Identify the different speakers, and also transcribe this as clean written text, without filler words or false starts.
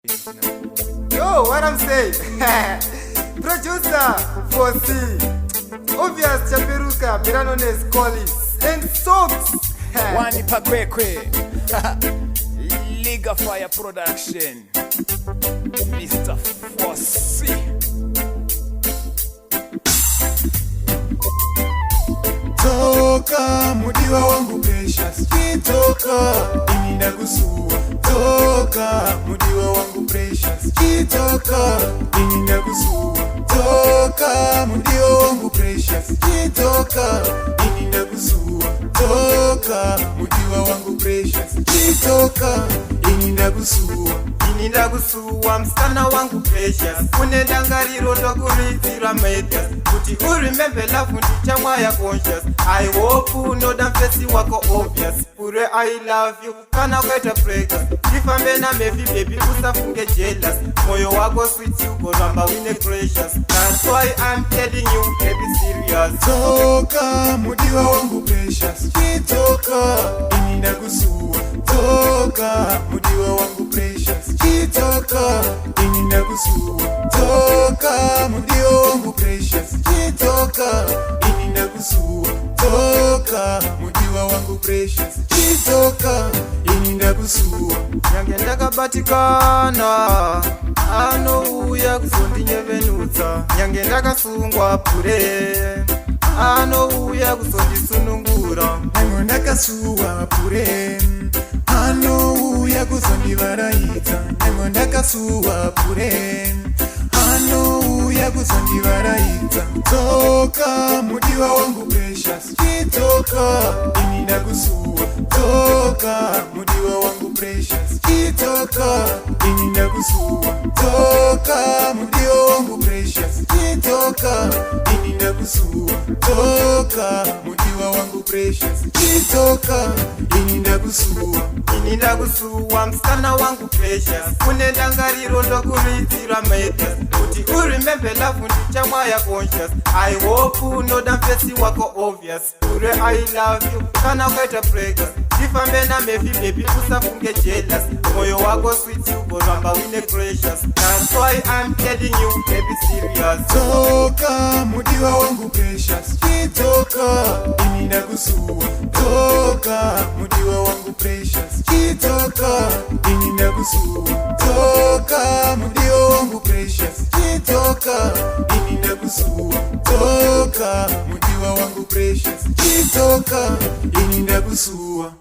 Speaker 1: Yo, what I'm saying? Producer for C. Obvious Chaperuka, better known as Collis. And Socks.
Speaker 2: Wani Pakwekwe. Liga Fire Production. Mr. Fossy.
Speaker 3: Toka mudiwa wangu precious, kitoka ininda kusua. Toka mudiwa wangu precious, kitoka ininda kusua. Toka mudiwa wangu precious, kitoka ininda kusua. Toka mudiwa wangu precious, kitoka ininda kusua.
Speaker 1: Ininda kusua msana wangu precious. Unedangariro tokuritira medias. Kuti remember love ndichama ya conscious. I hope you know that face wako obvious. Pure I love you, kana kweta preggers. Ifambe na mevi baby usafunge jealous. Moyo wako sweet you go number wine precious. That's why I'm telling you baby serious.
Speaker 3: Toka mudiwa wangu precious, kitoka ininda kusua. Toka mudiwa wangu precious, kitoka ininda kusua. Toka mudiwa wangu precious, kitoka ininda kusua. Toka mudiwa wangu precious, kitoka ininda kusua.
Speaker 1: Nyange ndakabatikana anouya kuzondinyevenutsa. Nyange ndakasungwa pure anouya kuzondisunungura.
Speaker 3: Nyange ndakasuwa pure anouya kuzondivaraidza. Nyange ndakasuwa pure anouya kuzondivaraidza. Toka mudiwa wangu precious, kitoka ininda kusua. Toka mudiwa wangu precious, kitoka ininda kusua. Toka mudiwa wangu precious, kitoka ininda kusua. Toka mudiwa wangu precious, kitoka ininda kusua.
Speaker 1: Ininda kusua msana wangu precious. Unedangariro tokuritira medias. Kuti remember love ndichama ya conscious. I hope you know that face wako obvious. Pure I love you, kana kweta preggers. Ifambe na mevi baby usafunge jealous. Moyo wako sweet you go number wine precious. That's why I'm telling you baby serious.
Speaker 3: Toka mudiwa wangu precious, kitoka ininda kusua. Toka mudiwa wangu precious, kitoka ininda kusua. Toka mudiwa wangu precious, kitoka ininda kusua. Toka mudiwa wangu precious, kitoka ininda kusua.